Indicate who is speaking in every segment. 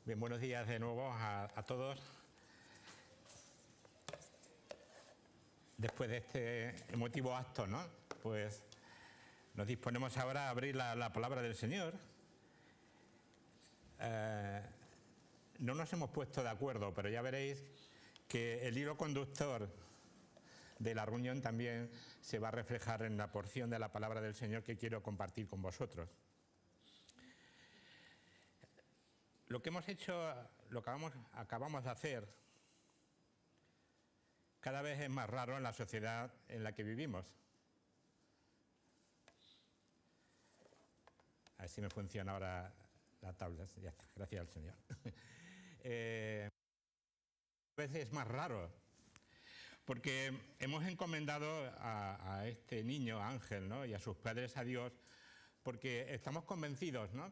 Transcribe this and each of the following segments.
Speaker 1: Bien, buenos días de nuevo a todos. Después de este emotivo acto, ¿no? Pues nos disponemos ahora a abrir la palabra del Señor. No nos hemos puesto de acuerdo, pero ya veréis que el hilo conductor de la reunión también se va a reflejar en la porción de la palabra del Señor que quiero compartir con vosotros. Lo que hemos hecho, lo que acabamos de hacer, cada vez es más raro en la sociedad en la que vivimos. A ver si me funciona ahora la tablet. Ya está, gracias al Señor. A veces es más raro, porque hemos encomendado a este niño, Ángel, ¿no? Y a sus padres a Dios, porque estamos convencidos, ¿no?,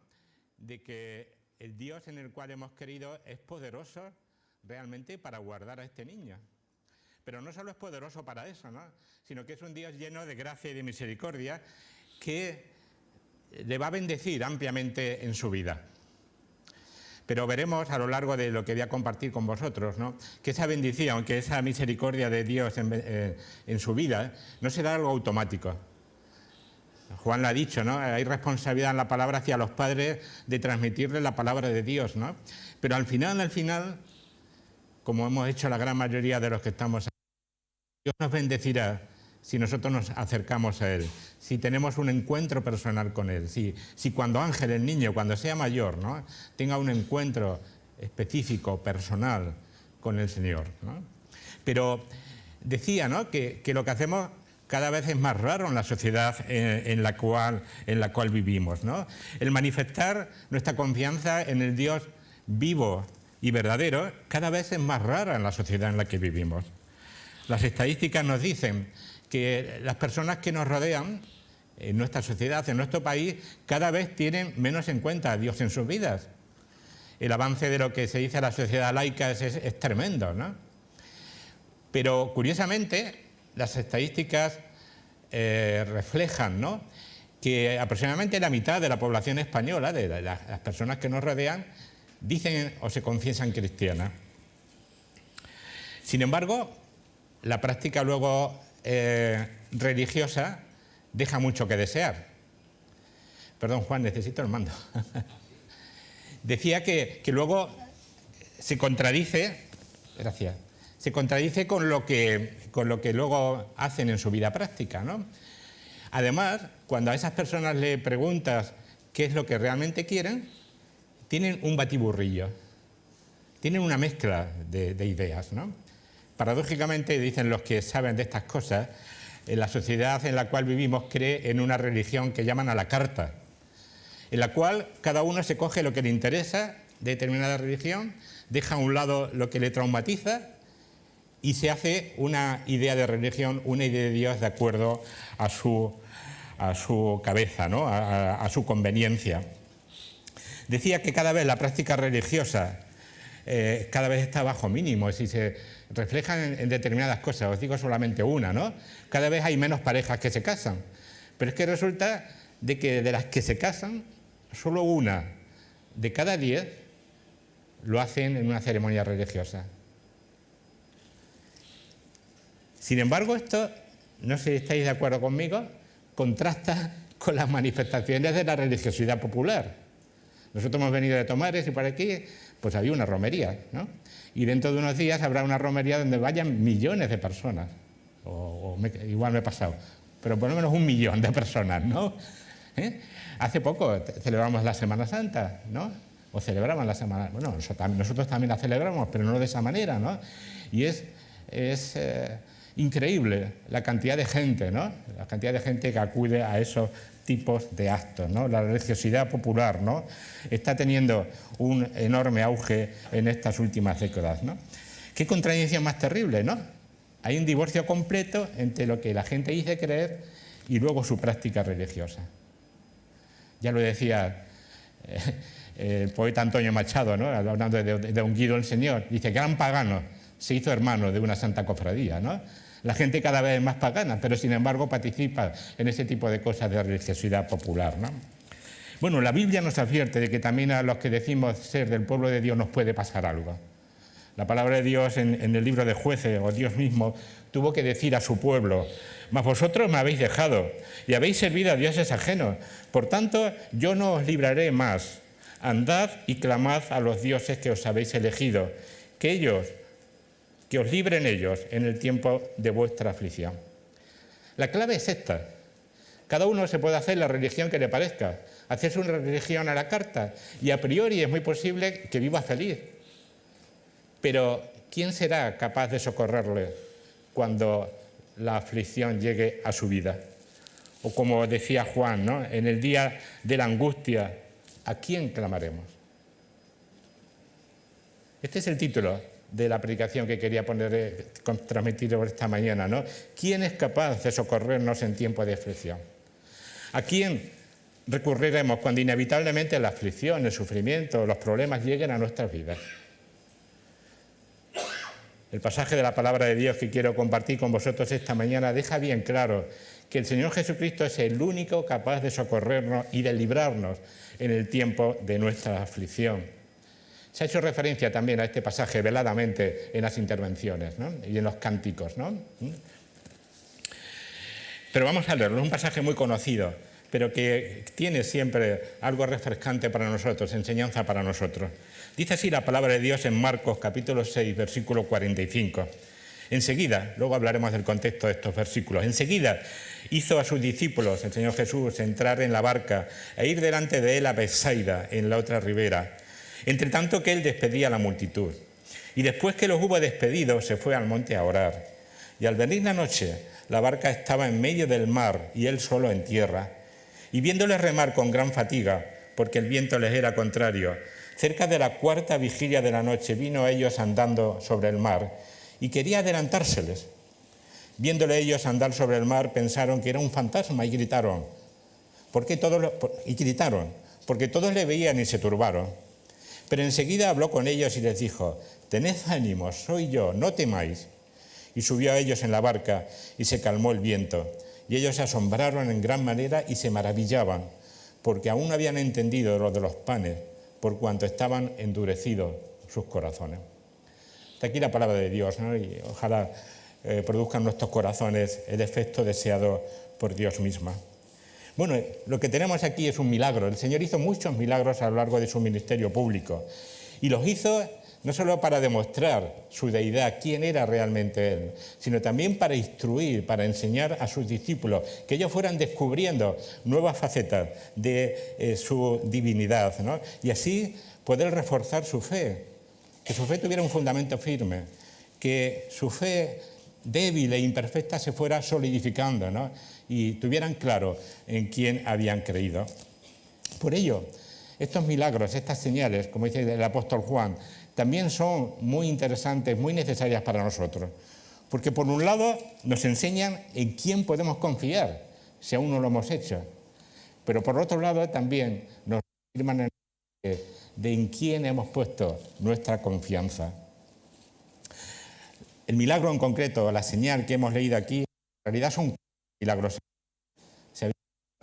Speaker 1: de que el Dios en el cual hemos creído es poderoso realmente para guardar a este niño. Pero no solo es poderoso para eso, ¿no?, sino que es un Dios lleno de gracia y de misericordia que le va a bendecir ampliamente en su vida. Pero veremos a lo largo de lo que voy a compartir con vosotros, ¿no?, que esa bendición, que esa misericordia de Dios en su vida no será algo automático. Juan lo ha dicho, ¿no?, hay responsabilidad en la palabra hacia los padres de transmitirles la palabra de Dios, ¿no? Pero al final, como hemos hecho la gran mayoría de los que estamos aquí, Dios nos bendecirá si nosotros nos acercamos a Él, si tenemos un encuentro personal con Él, si cuando Ángel, el niño, cuando sea mayor, ¿no?, tenga un encuentro específico, personal con el Señor, ¿no? Pero decía, ¿no?, que lo que hacemos cada vez es más raro en la sociedad en la cual vivimos, ¿no? El manifestar nuestra confianza en el Dios vivo y verdadero cada vez es más raro en la sociedad en la que vivimos. Las estadísticas nos dicen que las personas que nos rodean en nuestra sociedad, en nuestro país, cada vez tienen menos en cuenta a Dios en sus vidas. El avance de lo que se dice a la sociedad laica es tremendo, ¿no? Pero curiosamente las estadísticas reflejan, ¿no?, que aproximadamente la mitad de la población española, de las personas que nos rodean, dicen o se confiesan cristianas. Sin embargo, la práctica luego religiosa deja mucho que desear. Perdón, Juan, necesito el mando. Decía que luego se contradice, gracias, se contradice con lo que luego hacen en su vida práctica, ¿no? Además, cuando a esas personas le preguntas qué es lo que realmente quieren, tienen un batiburrillo, tienen una mezcla de ideas, ¿no? Paradójicamente, dicen los que saben de estas cosas, la sociedad en la cual vivimos cree en una religión que llaman a la carta, en la cual cada uno se coge lo que le interesa de determinada religión, deja a un lado lo que le traumatiza y se hace una idea de religión, una idea de Dios de acuerdo a su cabeza, ¿no?, a su conveniencia. Decía que cada vez la práctica religiosa cada vez está bajo mínimos y se reflejan en determinadas cosas. Os digo solamente una, ¿no? Cada vez hay menos parejas que se casan, pero es que resulta de que de las que se casan, solo una de cada 10 lo hacen en una ceremonia religiosa. Sin embargo, esto, no sé si estáis de acuerdo conmigo, contrasta con las manifestaciones de la religiosidad popular. Nosotros hemos venido de Tomares y por aquí pues había una romería, ¿no? Y dentro de unos días habrá una romería donde vayan millones de personas, igual me he pasado, pero por lo menos 1 millón de personas, ¿no? Hace poco celebramos la Semana Santa, ¿no? O celebraban la Semana... Bueno, nosotros también la celebramos, pero no de esa manera, ¿no? Y es increíble la cantidad de gente, ¿no?, la cantidad de gente que acude a esos tipos de actos, ¿no? La religiosidad popular, ¿no?, está teniendo un enorme auge en estas últimas décadas, ¿no? Qué contradicción más terrible, ¿no? Hay un divorcio completo entre lo que la gente dice creer y luego su práctica religiosa. Ya lo decía el poeta Antonio Machado, ¿no?, hablando de don Guido el Señor, dice: gran pagano se hizo hermano de una santa cofradía, ¿no? La gente cada vez es más pagana, pero sin embargo participa en ese tipo de cosas de religiosidad popular, ¿no? Bueno, la Biblia nos advierte de que también a los que decimos ser del pueblo de Dios nos puede pasar algo. La palabra de Dios en el libro de Jueces, o Dios mismo, tuvo que decir a su pueblo: mas vosotros me habéis dejado y habéis servido a dioses ajenos. Por tanto, yo no os libraré más. Andad y clamad a los dioses que os habéis elegido, que os libren ellos en el tiempo de vuestra aflicción. La clave es esta. Cada uno se puede hacer la religión que le parezca, hacerse una religión a la carta, y a priori es muy posible que viva feliz. Pero ¿quién será capaz de socorrerle cuando la aflicción llegue a su vida? O como decía Juan, ¿no?, en el día de la angustia, ¿a quién clamaremos? Este es el título de la predicación que quería transmitir esta mañana, ¿no? ¿Quién es capaz de socorrernos en tiempo de aflicción? ¿A quién recurriremos cuando inevitablemente la aflicción, el sufrimiento, los problemas lleguen a nuestras vidas? El pasaje de la palabra de Dios que quiero compartir con vosotros esta mañana deja bien claro que el Señor Jesucristo es el único capaz de socorrernos y de librarnos en el tiempo de nuestra aflicción. Se ha hecho referencia también a este pasaje veladamente en las intervenciones, ¿no?, y en los cánticos, ¿no? Pero vamos a leerlo, es un pasaje muy conocido, pero que tiene siempre algo refrescante para nosotros, enseñanza para nosotros. Dice así la palabra de Dios en Marcos capítulo 6, versículo 45. Enseguida, luego hablaremos del contexto de estos versículos, enseguida hizo a sus discípulos, el Señor Jesús, entrar en la barca e ir delante de él a Betsaida, en la otra ribera, entre tanto que él despedía a la multitud. Y después que los hubo despedido, se fue al monte a orar. Y al venir la noche, la barca estaba en medio del mar y él solo en tierra. Y viéndoles remar con gran fatiga, porque el viento les era contrario, cerca de la cuarta vigilia de la noche vino a ellos andando sobre el mar y quería adelantárseles. Viéndole ellos andar sobre el mar, pensaron que era un fantasma y gritaron, porque todos le veían y se turbaron. Pero enseguida habló con ellos y les dijo: tened ánimo, soy yo, no temáis. Y subió a ellos en la barca y se calmó el viento. Y ellos se asombraron en gran manera y se maravillaban, porque aún no habían entendido lo de los panes, por cuanto estaban endurecidos sus corazones. Hasta aquí la palabra de Dios, ¿no? Y ojalá produzcan en nuestros corazones el efecto deseado por Dios misma. Bueno, lo que tenemos aquí es un milagro. El Señor hizo muchos milagros a lo largo de su ministerio público. Y los hizo no solo para demostrar su deidad, quién era realmente Él, sino también para instruir, para enseñar a sus discípulos, que ellos fueran descubriendo nuevas facetas de su divinidad, ¿no? Y así poder reforzar su fe, que su fe tuviera un fundamento firme, que su fe débil e imperfecta se fuera solidificando, ¿no?, y tuvieran claro en quién habían creído. Por ello, estos milagros, estas señales, como dice el apóstol Juan, también son muy interesantes, muy necesarias para nosotros, porque por un lado nos enseñan en quién podemos confiar, si aún no lo hemos hecho, pero por otro lado también nos afirman en quién hemos puesto nuestra confianza. El milagro en concreto, la señal que hemos leído aquí, en realidad son milagros.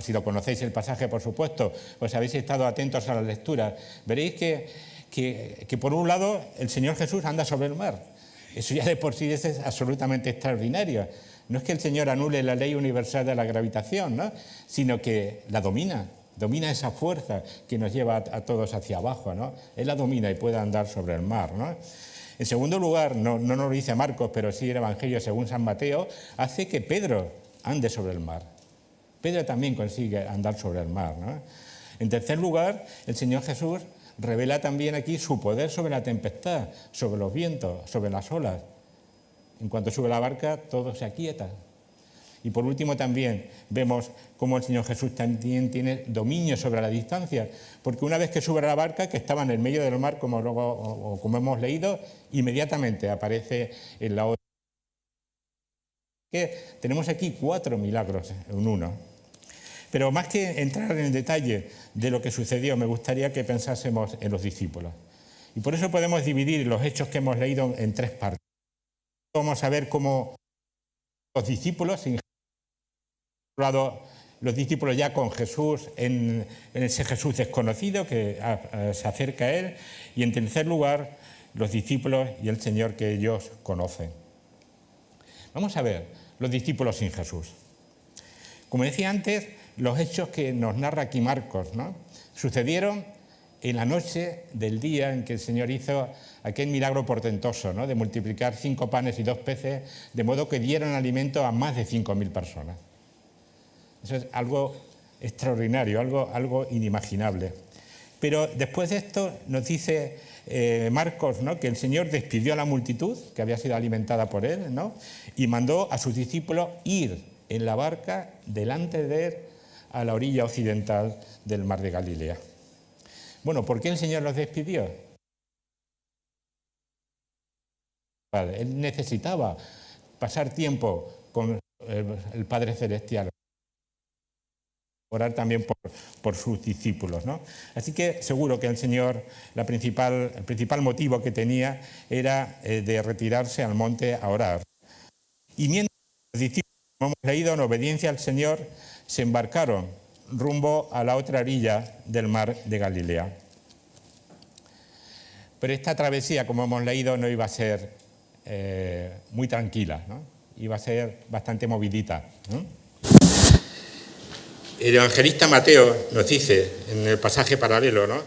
Speaker 1: Si lo conocéis el pasaje, por supuesto, pues habéis estado atentos a la lectura, veréis que por un lado el Señor Jesús anda sobre el mar. Eso ya de por sí es absolutamente extraordinario. No es que el Señor anule la ley universal de la gravitación, ¿no?, sino que la domina esa fuerza que nos lleva a todos hacia abajo, ¿no? Él la domina y puede andar sobre el mar, ¿no? En segundo lugar, no nos lo dice Marcos, pero sí el Evangelio según San Mateo, hace que Pedro ande sobre el mar. Pedro también consigue andar sobre el mar, ¿no? En tercer lugar, el Señor Jesús revela también aquí su poder sobre la tempestad, sobre los vientos, sobre las olas. En cuanto sube la barca, todo se aquieta. Y por último también vemos cómo el Señor Jesús también tiene dominio sobre la distancia, porque una vez que sube a la barca, que estaba en el medio del mar, como hemos leído, inmediatamente aparece en la otra. Tenemos aquí 4 milagros en uno. Pero más que entrar en el detalle de lo que sucedió, me gustaría que pensásemos en los discípulos. Y por eso podemos dividir los hechos que hemos leído en 3 partes. Vamos a ver cómo los discípulos, por un lado, los discípulos ya con Jesús, en ese Jesús desconocido que se acerca a él, y en tercer lugar, los discípulos y el Señor que ellos conocen. Vamos a ver los discípulos sin Jesús. Como decía antes, los hechos que nos narra aquí Marcos, ¿no?, sucedieron en la noche del día en que el Señor hizo aquel milagro portentoso, ¿no?, de multiplicar 5 panes y 2 peces, de modo que dieron alimento a más de 5.000 personas. Eso es algo extraordinario, algo inimaginable. Pero después de esto nos dice Marcos, ¿no?, que el Señor despidió a la multitud que había sido alimentada por él, ¿no?, y mandó a sus discípulos ir en la barca delante de él a la orilla occidental del mar de Galilea. Bueno, ¿por qué el Señor los despidió? Él necesitaba pasar tiempo con el Padre Celestial, orar también por sus discípulos, ¿no? Así que seguro que el Señor, el principal motivo que tenía era de retirarse al monte a orar. Y mientras los discípulos, como hemos leído, en obediencia al Señor, se embarcaron rumbo a la otra orilla del mar de Galilea. Pero esta travesía, como hemos leído, no iba a ser muy tranquila, ¿no? Iba a ser bastante movidita, ¿no? El evangelista Mateo nos dice, en el pasaje paralelo, ¿no?,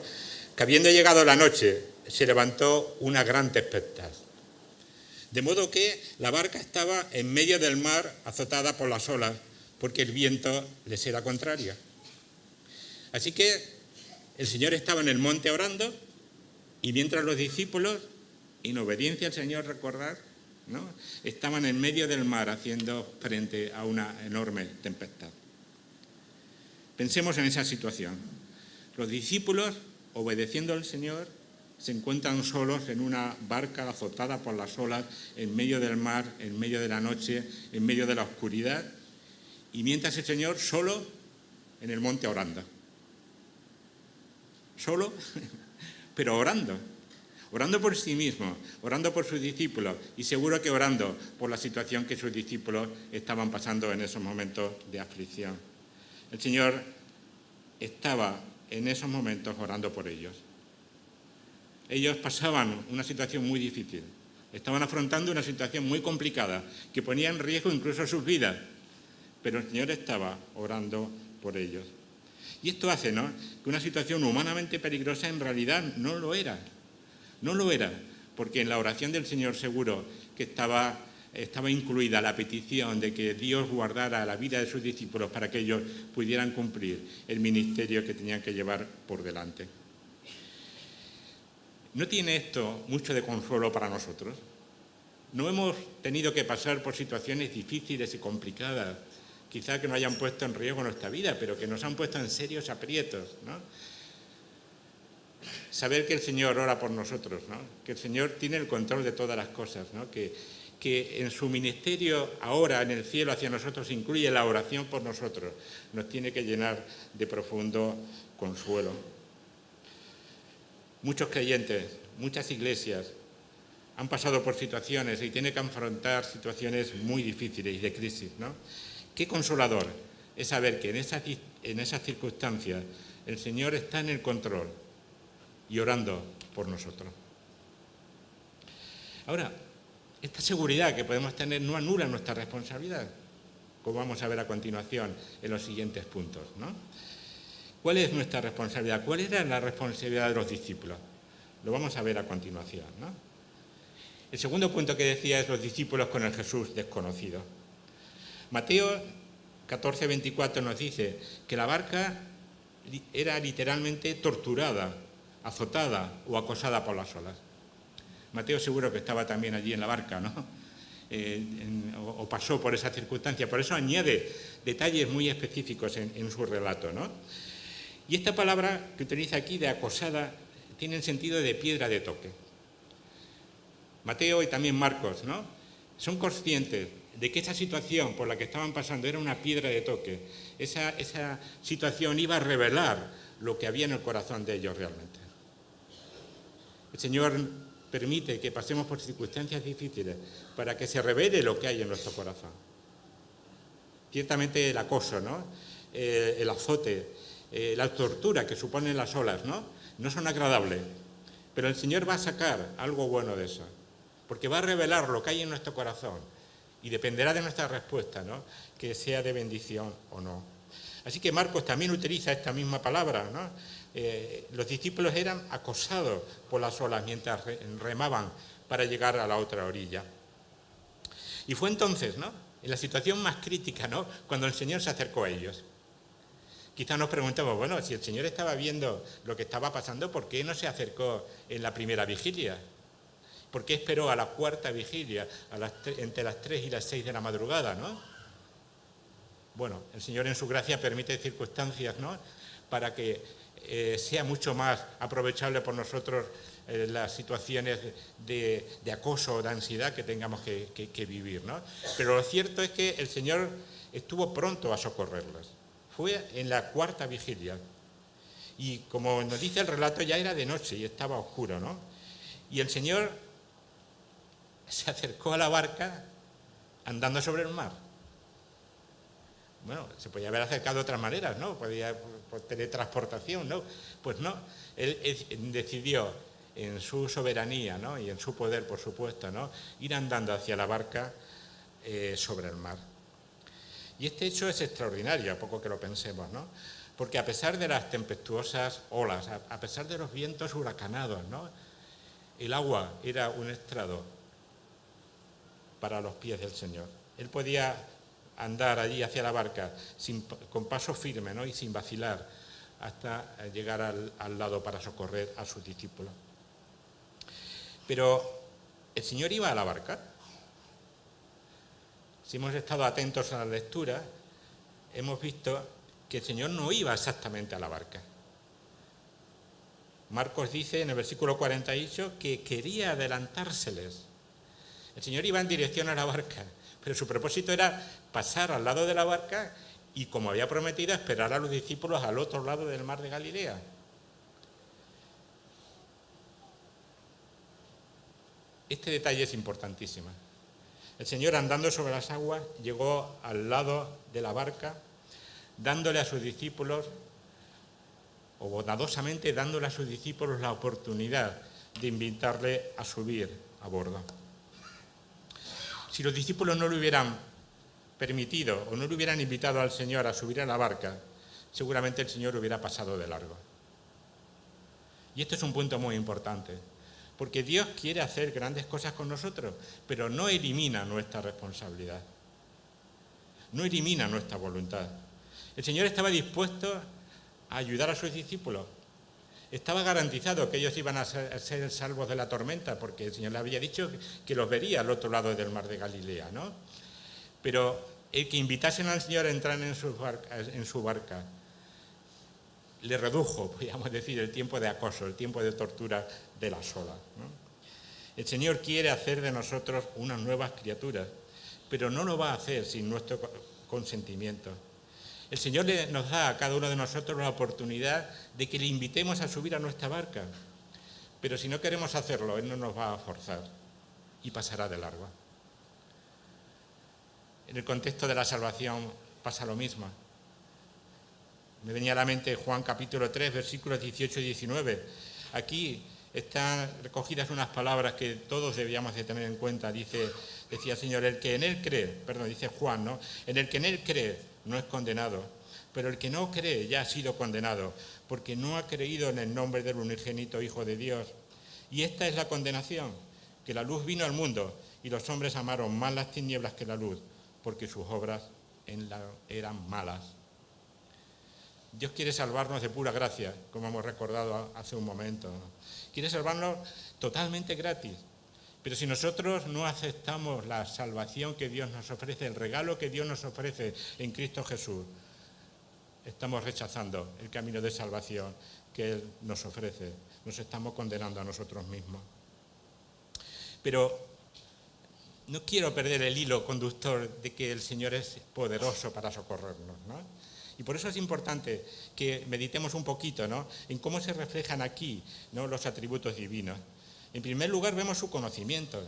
Speaker 1: que habiendo llegado la noche, se levantó una gran tempestad. De modo que la barca estaba en medio del mar, azotada por las olas, porque el viento les era contrario. Así que el Señor estaba en el monte orando, y mientras los discípulos, en obediencia al Señor, recordar, ¿no?, estaban en medio del mar haciendo frente a una enorme tempestad. Pensemos en esa situación. Los discípulos, obedeciendo al Señor, se encuentran solos en una barca azotada por las olas, en medio del mar, en medio de la noche, en medio de la oscuridad, y mientras el Señor solo en el monte orando. Solo, pero orando por sí mismo, orando por sus discípulos, y seguro que orando por la situación que sus discípulos estaban pasando en esos momentos de aflicción. El Señor estaba en esos momentos orando por ellos. Ellos pasaban una situación muy difícil, estaban afrontando una situación muy complicada, que ponía en riesgo incluso sus vidas, pero el Señor estaba orando por ellos. Y esto hace, ¿no?, que una situación humanamente peligrosa en realidad no lo era, porque en la oración del Señor seguro que estaba incluida la petición de que Dios guardara la vida de sus discípulos para que ellos pudieran cumplir el ministerio que tenían que llevar por delante. ¿No tiene esto mucho de consuelo para nosotros? ¿No hemos tenido que pasar por situaciones difíciles y complicadas, quizá que no hayan puesto en riesgo nuestra vida, pero que nos han puesto en serios aprietos, ¿no? Saber que el Señor ora por nosotros, ¿no?, que el Señor tiene el control de todas las cosas, ¿no?, que en su ministerio ahora en el cielo hacia nosotros incluye la oración por nosotros, nos tiene que llenar de profundo consuelo. Muchos creyentes, muchas iglesias han pasado por situaciones y tienen que afrontar situaciones muy difíciles y de crisis, ¿no? Qué consolador es saber que en esas circunstancias el Señor está en el control y orando por nosotros. Ahora, esta seguridad que podemos tener no anula nuestra responsabilidad, como vamos a ver a continuación en los siguientes puntos, ¿no? ¿Cuál es nuestra responsabilidad? ¿Cuál era la responsabilidad de los discípulos? Lo vamos a ver a continuación, ¿no? El segundo punto que decía es los discípulos con el Jesús desconocido. Mateo 14:24 nos dice que la barca era literalmente torturada, azotada o acosada por las olas. Mateo seguro que estaba también allí en la barca, ¿no? O pasó por esa circunstancia. Por eso añade detalles muy específicos en su relato, ¿no? Y esta palabra que utiliza aquí de acosada tiene el sentido de piedra de toque. Mateo y también Marcos, ¿no?, son conscientes de que esa situación por la que estaban pasando era una piedra de toque. Esa situación iba a revelar lo que había en el corazón de ellos realmente. El Señor permite que pasemos por circunstancias difíciles para que se revele lo que hay en nuestro corazón. Ciertamente el acoso, ¿no?, el azote, la tortura que suponen las olas, no son agradables. Pero el Señor va a sacar algo bueno de eso, porque va a revelar lo que hay en nuestro corazón y dependerá de nuestra respuesta, que sea de bendición o no. Así que Marcos también utiliza esta misma palabra, los discípulos eran acosados por las olas mientras remaban para llegar a la otra orilla. Y fue entonces, en la situación más crítica, cuando el Señor se acercó a ellos. Quizás nos preguntamos, bueno, si el Señor estaba viendo lo que estaba pasando, ¿por qué no se acercó en la primera vigilia? ¿Por qué esperó a la cuarta vigilia, entre las 3 y las 6 de la madrugada, Bueno, el Señor en su gracia permite circunstancias, para que sea mucho más aprovechable por nosotros las situaciones de acoso o de ansiedad que tengamos que vivir, Pero lo cierto es que el Señor estuvo pronto a socorrerlos. Fue en la cuarta vigilia. Y como nos dice el relato, ya era de noche y estaba oscuro, Y el Señor se acercó a la barca andando sobre el mar. Bueno, se podía haber acercado de otras maneras, Podía por teletransportación, Pues no, él decidió en su soberanía, y en su poder, por supuesto, ir andando hacia la barca sobre el mar. Y este hecho es extraordinario, a poco que lo pensemos, Porque a pesar de las tempestuosas olas, a pesar de los vientos huracanados, el agua era un estrado para los pies del Señor. Él podía andar allí hacia la barca con paso firme, y sin vacilar hasta llegar al lado para socorrer a sus discípulos. Pero el Señor iba a la barca. Si hemos estado atentos a la lectura, hemos visto que el Señor no iba exactamente a la barca. Marcos dice en el versículo 48 que quería adelantárseles. El Señor iba en dirección a la barca, pero su propósito era pasar al lado de la barca y, como había prometido, esperar a los discípulos al otro lado del mar de Galilea. Este detalle es importantísimo. El Señor, andando sobre las aguas, llegó al lado de la barca, dándole a sus discípulos, o bondadosamente dándole a sus discípulos la oportunidad de invitarle a subir a bordo. Si los discípulos no le hubieran permitido o no le hubieran invitado al Señor a subir a la barca, seguramente el Señor hubiera pasado de largo. Y esto es un punto muy importante, porque Dios quiere hacer grandes cosas con nosotros, pero no elimina nuestra responsabilidad, no elimina nuestra voluntad. El Señor estaba dispuesto a ayudar a sus discípulos. Estaba garantizado que ellos iban a ser salvos de la tormenta, porque el Señor le había dicho que los vería al otro lado del mar de Galilea, Pero el que invitasen al Señor a entrar en su barca le redujo, podríamos decir, el tiempo de acoso, el tiempo de tortura de las olas. El Señor quiere hacer de nosotros unas nuevas criaturas, pero no lo va a hacer sin nuestro consentimiento. El Señor nos da a cada uno de nosotros la oportunidad de que le invitemos a subir a nuestra barca, pero si no queremos hacerlo, Él no nos va a forzar y pasará de largo. En el contexto de la salvación pasa lo mismo. Me venía a la mente Juan capítulo 3, versículos 18 y 19. Aquí están recogidas unas palabras que todos debíamos de tener en cuenta. Decía el Señor, dice Juan, en el que en Él cree no es condenado, pero el que no cree ya ha sido condenado, porque no ha creído en el nombre del unigénito Hijo de Dios. Y esta es la condenación, que la luz vino al mundo y los hombres amaron más las tinieblas que la luz, porque sus obras eran malas. Dios quiere salvarnos de pura gracia, como hemos recordado hace un momento. Quiere salvarnos totalmente gratis. Pero si nosotros no aceptamos la salvación que Dios nos ofrece, el regalo que Dios nos ofrece en Cristo Jesús, estamos rechazando el camino de salvación que Él nos ofrece. Nos estamos condenando a nosotros mismos. Pero no quiero perder el hilo conductor de que el Señor es poderoso para socorrernos, Y por eso es importante que meditemos un poquito, en cómo se reflejan aquí, los atributos divinos. En primer lugar, vemos su conocimiento.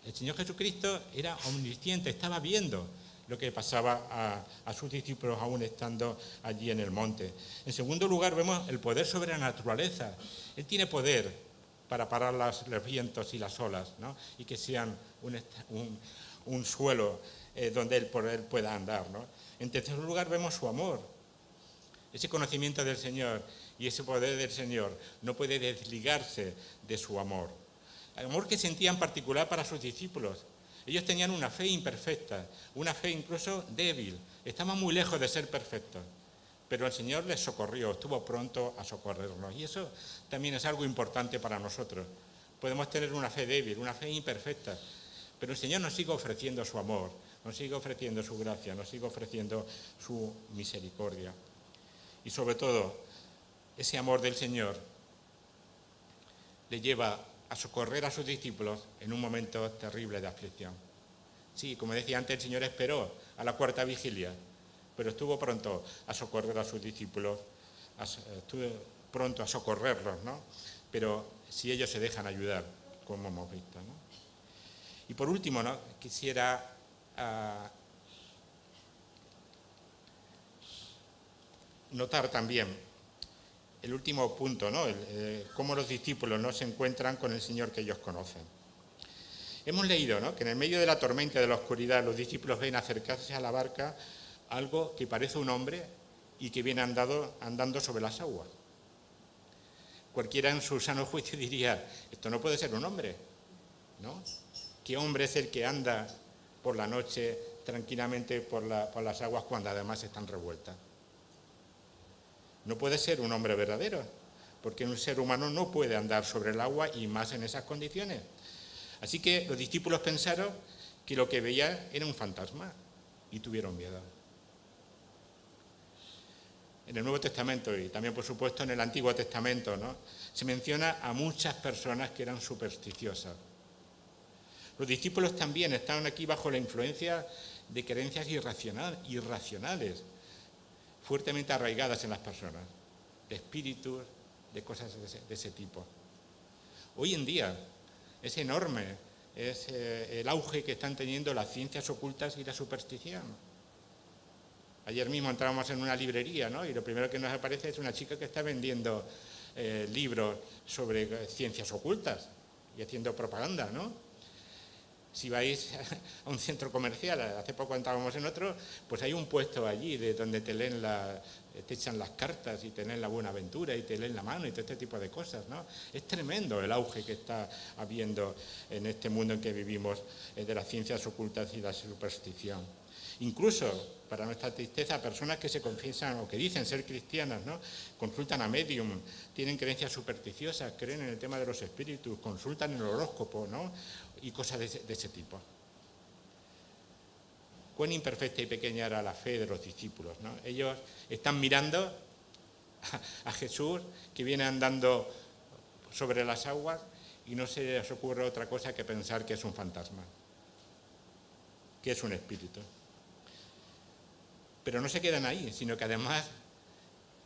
Speaker 1: El Señor Jesucristo era omnisciente, estaba viendo lo que pasaba a sus discípulos aún estando allí en el monte. En segundo lugar, vemos el poder sobre la naturaleza. Él tiene poder para parar los vientos y las olas, ¿no? Y que sean un suelo donde él pueda andar, ¿no? En tercer lugar, vemos su amor. Ese conocimiento del Señor y ese poder del Señor no puede desligarse de su amor. El amor que sentía en particular para sus discípulos. Ellos tenían una fe imperfecta, una fe incluso débil. Estaban muy lejos de ser perfectos. Pero el Señor les socorrió, estuvo pronto a socorrernos. Y eso también es algo importante para nosotros. Podemos tener una fe débil, una fe imperfecta, pero el Señor nos sigue ofreciendo su amor, nos sigue ofreciendo su gracia, nos sigue ofreciendo su misericordia. Y sobre todo, ese amor del Señor le lleva a socorrer a sus discípulos en un momento terrible de aflicción. Sí, como decía antes, el Señor esperó a la cuarta vigilia, pero estuvo pronto a socorrer a sus discípulos, estuvo pronto a socorrerlos, ¿no? Pero si ellos se dejan ayudar, como hemos visto, ¿no? Y por último, ¿no?, quisiera notar también el último punto, ¿no?, cómo los discípulos no se encuentran con el Señor que ellos conocen. Hemos leído, ¿no?, que en el medio de la tormenta y de la oscuridad los discípulos ven acercarse a la barca algo que parece un hombre y que viene andando sobre las aguas. Cualquiera en su sano juicio diría, esto no puede ser un hombre, ¿no? ¿Qué hombre es el que anda por la noche tranquilamente por las aguas cuando además están revueltas? No puede ser un hombre verdadero, porque un ser humano no puede andar sobre el agua y más en esas condiciones. Así que los discípulos pensaron que lo que veían era un fantasma y tuvieron miedo. En el Nuevo Testamento y también, por supuesto, en el Antiguo Testamento, ¿no?, se menciona a muchas personas que eran supersticiosas. Los discípulos también estaban aquí bajo la influencia de creencias irracionales, fuertemente arraigadas en las personas, de espíritus, de cosas de ese tipo. Hoy en día es enorme, es el auge que están teniendo las ciencias ocultas y la superstición. Ayer mismo entrábamos en una librería, ¿no?, y lo primero que nos aparece es una chica que está vendiendo libros sobre ciencias ocultas y haciendo propaganda, ¿no? Si vais a un centro comercial, hace poco entrábamos en otro, pues hay un puesto allí de donde te echan las cartas y te leen la Buenaventura y te leen la mano y todo este tipo de cosas, ¿no? Es tremendo el auge que está habiendo en este mundo en que vivimos de las ciencias ocultas y la superstición. Incluso, para nuestra tristeza, personas que se confiesan o que dicen ser cristianas, ¿no?, consultan a medium, tienen creencias supersticiosas, creen en el tema de los espíritus, consultan el horóscopo, ¿no?, y cosas de ese tipo. Cuán imperfecta y pequeña era la fe de los discípulos, ¿no? Ellos están mirando a Jesús que viene andando sobre las aguas y no se les ocurre otra cosa que pensar que es un fantasma, que es un espíritu. Pero no se quedan ahí, sino que además,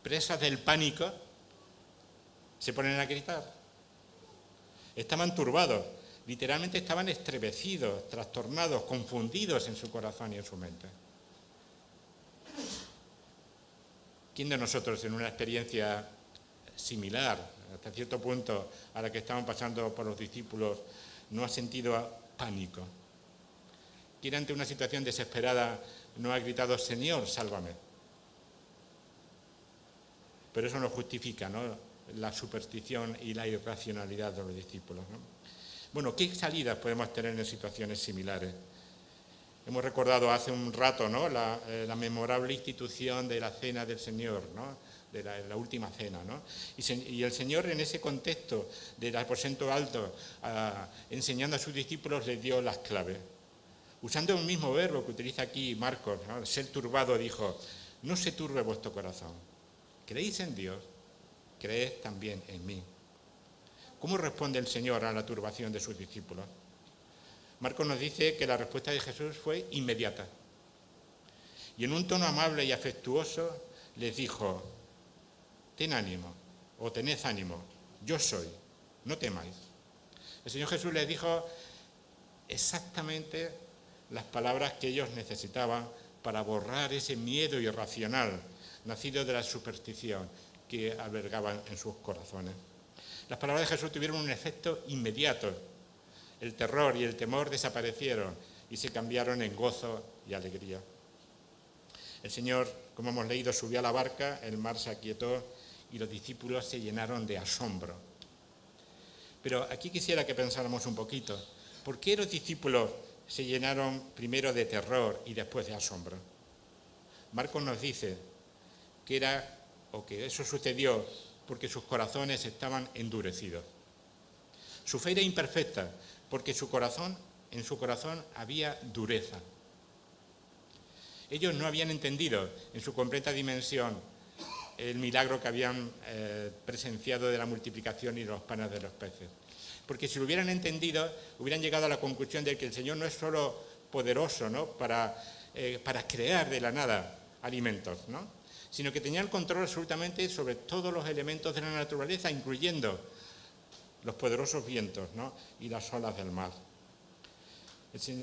Speaker 1: presas del pánico, se ponen a gritar. Estaban turbados, literalmente estaban estremecidos, trastornados, confundidos en su corazón y en su mente. ¿Quién de nosotros en una experiencia similar, hasta cierto punto, a la que estaban pasando por los discípulos, no ha sentido pánico? ¿Quién ante una situación desesperada no ha gritado, Señor, sálvame? Pero eso no justifica, ¿no?, la superstición y la irracionalidad de los discípulos, ¿no? Bueno, ¿qué salidas podemos tener en situaciones similares? Hemos recordado hace un rato, ¿no?, la memorable institución de la Cena del Señor, ¿no?, de la última cena, ¿no? Y el Señor, en ese contexto del aposento alto, enseñando a sus discípulos, les dio las claves. Usando el mismo verbo que utiliza aquí Marcos, ¿no?, ser turbado, dijo, no se turbe vuestro corazón. ¿Creéis en Dios? Creed también en mí. ¿Cómo responde el Señor a la turbación de sus discípulos? Marcos nos dice que la respuesta de Jesús fue inmediata. Y en un tono amable y afectuoso les dijo, ten ánimo, o tened ánimo, yo soy, no temáis. El Señor Jesús les dijo exactamente las palabras que ellos necesitaban para borrar ese miedo irracional nacido de la superstición que albergaban en sus corazones. Las palabras de Jesús tuvieron un efecto inmediato. El terror y el temor desaparecieron y se cambiaron en gozo y alegría. El Señor, como hemos leído, subió a la barca, el mar se aquietó y los discípulos se llenaron de asombro. Pero aquí quisiera que pensáramos un poquito. ¿Por qué los discípulos se llenaron primero de terror y después de asombro? Marcos nos dice que eso sucedió porque sus corazones estaban endurecidos. Su fe era imperfecta porque en su corazón había dureza. Ellos no habían entendido en su completa dimensión el milagro que habían presenciado de la multiplicación y los panes de los peces. Porque si lo hubieran entendido, hubieran llegado a la conclusión de que el Señor no es solo poderoso, ¿no?, para crear de la nada alimentos, ¿no?, sino que tenía el control absolutamente sobre todos los elementos de la naturaleza, incluyendo los poderosos vientos, ¿no?, y las olas del mar.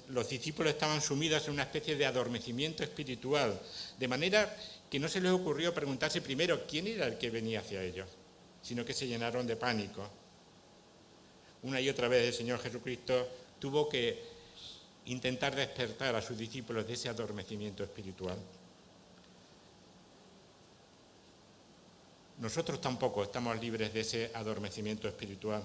Speaker 1: Los discípulos estaban sumidos en una especie de adormecimiento espiritual, de manera que no se les ocurrió preguntarse primero quién era el que venía hacia ellos, sino que se llenaron de pánico. Una y otra vez el Señor Jesucristo tuvo que intentar despertar a sus discípulos de ese adormecimiento espiritual. Nosotros tampoco estamos libres de ese adormecimiento espiritual.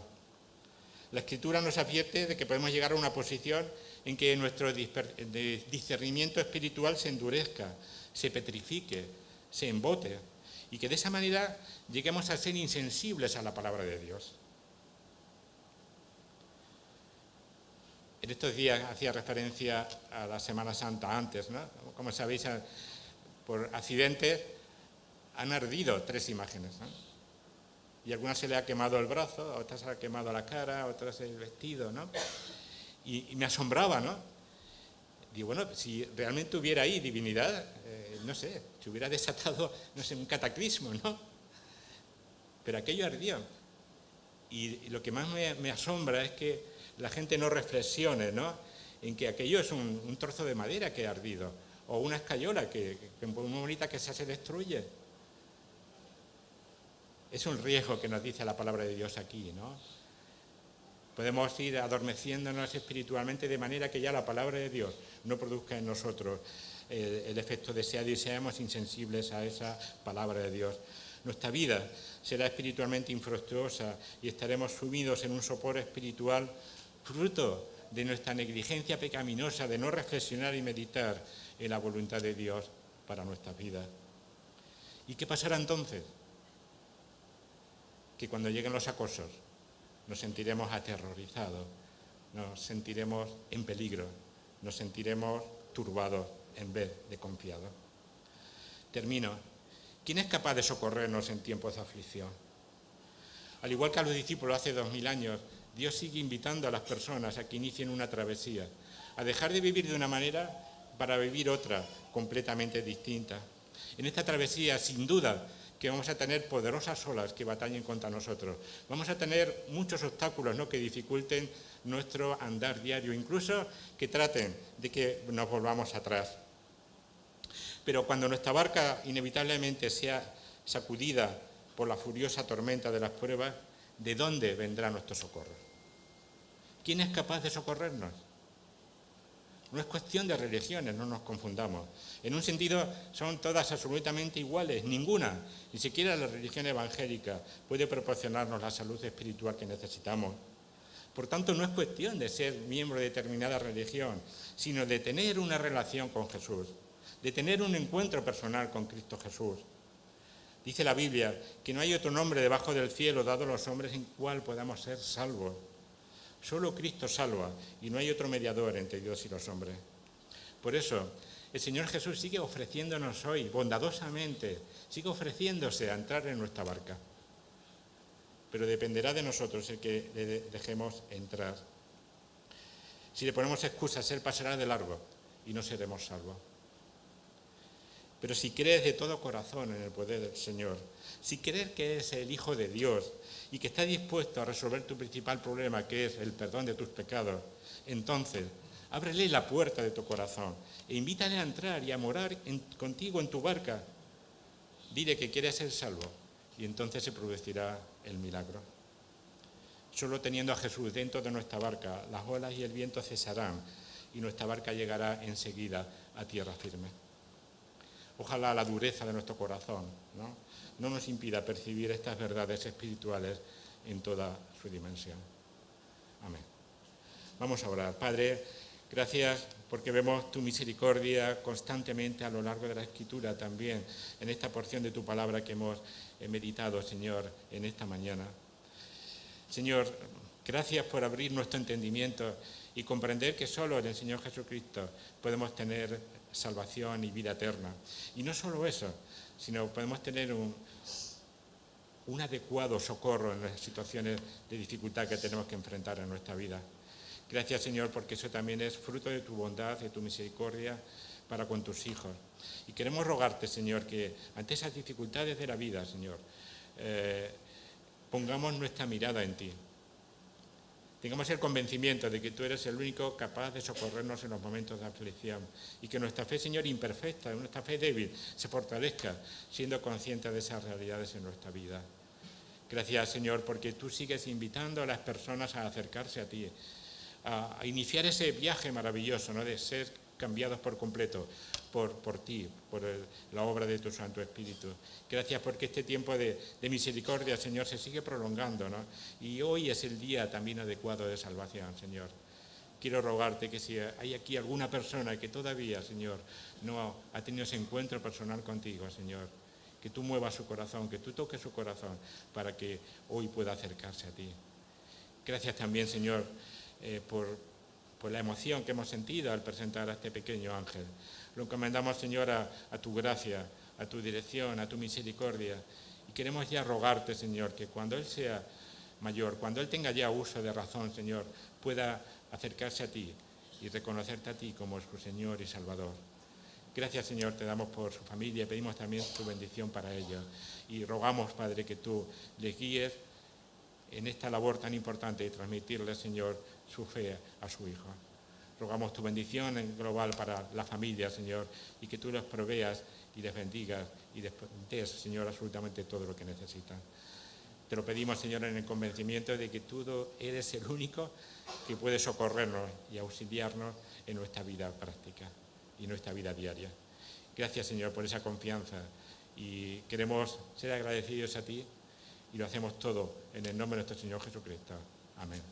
Speaker 1: La Escritura nos advierte de que podemos llegar a una posición en que nuestro discernimiento espiritual se endurezca, se petrifique, se embote, y que de esa manera lleguemos a ser insensibles a la palabra de Dios. En estos días hacía referencia a la Semana Santa antes, ¿no? Como sabéis, por accidente han ardido 3 imágenes, ¿no? Y a algunas se le ha quemado el brazo, a otras se le ha quemado la cara, a otras el vestido, ¿no? Y me asombraba, ¿no? Digo, bueno, si realmente hubiera ahí divinidad, no sé, se hubiera desatado, no sé, un cataclismo, ¿no? Pero aquello ardió. Y lo que más me asombra es que la gente no reflexione, ¿no?, en que aquello es un trozo de madera que ha ardido, o una escayola que una bonita que se destruye. Es un riesgo que nos dice la palabra de Dios aquí, ¿no? Podemos ir adormeciéndonos espiritualmente de manera que ya la palabra de Dios no produzca en nosotros el efecto deseado y seamos insensibles a esa palabra de Dios. Nuestra vida será espiritualmente infructuosa y estaremos sumidos en un sopor espiritual fruto de nuestra negligencia pecaminosa de no reflexionar y meditar en la voluntad de Dios para nuestras vidas. ¿Y qué pasará entonces? Que cuando lleguen los acosos nos sentiremos aterrorizados, nos sentiremos en peligro, nos sentiremos turbados en vez de confiados. Termino. ¿Quién es capaz de socorrernos en tiempos de aflicción? Al igual que a los discípulos hace 2000 años, Dios sigue invitando a las personas a que inicien una travesía, a dejar de vivir de una manera para vivir otra completamente distinta. En esta travesía, sin duda, que vamos a tener poderosas olas que batallen contra nosotros. Vamos a tener muchos obstáculos, ¿no?, que dificulten nuestro andar diario, incluso que traten de que nos volvamos atrás. Pero cuando nuestra barca inevitablemente sea sacudida por la furiosa tormenta de las pruebas, ¿de dónde vendrá nuestro socorro? ¿Quién es capaz de socorrernos? No es cuestión de religiones, no nos confundamos. En un sentido son todas absolutamente iguales, ninguna, ni siquiera la religión evangélica, puede proporcionarnos la salud espiritual que necesitamos. Por tanto, no es cuestión de ser miembro de determinada religión, sino de tener una relación con Jesús, de tener un encuentro personal con Cristo Jesús. Dice la Biblia que no hay otro nombre debajo del cielo dado a los hombres en cual podamos ser salvos. Solo Cristo salva y no hay otro mediador entre Dios y los hombres. Por eso, el Señor Jesús sigue ofreciéndonos hoy, bondadosamente, sigue ofreciéndose a entrar en nuestra barca. Pero dependerá de nosotros el que le dejemos entrar. Si le ponemos excusas, Él pasará de largo y no seremos salvos. Pero si crees de todo corazón en el poder del Señor, si crees que es el Hijo de Dios y que está dispuesto a resolver tu principal problema, que es el perdón de tus pecados, entonces Ábrele la puerta de tu corazón e invítale a entrar y a morar contigo en tu barca. Dile que quiere ser salvo y entonces se producirá el milagro. Solo teniendo a Jesús dentro de nuestra barca, las olas y el viento cesarán y nuestra barca llegará enseguida a tierra firme. Ojalá la dureza de nuestro corazón no nos impida percibir estas verdades espirituales en toda su dimensión. Amén. Vamos a orar. Padre, gracias porque vemos tu misericordia constantemente a lo largo de la Escritura también, en esta porción de tu palabra que hemos meditado, Señor, en esta mañana. Señor, gracias por abrir nuestro entendimiento y comprender que solo en el Señor Jesucristo podemos tener salvación y vida eterna. Y no solo eso, sino podemos tener un adecuado socorro en las situaciones de dificultad que tenemos que enfrentar en nuestra vida. Gracias, Señor, porque eso también es fruto de tu bondad, de tu misericordia para con tus hijos. Y queremos rogarte, Señor, que ante esas dificultades de la vida, Señor, pongamos nuestra mirada en ti. Tengamos el convencimiento de que tú eres el único capaz de socorrernos en los momentos de aflicción y que nuestra fe, Señor, imperfecta, nuestra fe débil, se fortalezca siendo consciente de esas realidades en nuestra vida. Gracias, Señor, porque tú sigues invitando a las personas a acercarse a ti, a iniciar ese viaje maravilloso, ¿no?, de ser cambiados por completo por ti, por la obra de tu Santo Espíritu. Gracias porque este tiempo de misericordia, Señor, se sigue prolongando, ¿no? Y hoy es el día también adecuado de salvación, Señor. Quiero rogarte que si hay aquí alguna persona que todavía, Señor, no ha tenido ese encuentro personal contigo, Señor, que tú muevas su corazón, que tú toques su corazón para que hoy pueda acercarse a ti. Gracias también, Señor, por la emoción que hemos sentido al presentar a este pequeño ángel. Lo encomendamos, Señor, a tu gracia, a tu dirección, a tu misericordia. Y queremos ya rogarte, Señor, que cuando él sea mayor, cuando él tenga ya uso de razón, Señor, pueda acercarse a ti y reconocerte a ti como su Señor y Salvador. Gracias, Señor, te damos por su familia, pedimos también tu bendición para ellos. Y rogamos, Padre, que tú les guíes en esta labor tan importante de transmitirle, Señor, su fe a su Hijo. Rogamos tu bendición en global para la familia, Señor, y que tú los proveas y les bendigas y les des, Señor, absolutamente todo lo que necesitan. Te lo pedimos, Señor, en el convencimiento de que tú eres el único que puede socorrernos y auxiliarnos en nuestra vida práctica y nuestra vida diaria. Gracias, Señor, por esa confianza y queremos ser agradecidos a ti y lo hacemos todo en el nombre de nuestro Señor Jesucristo. Amén.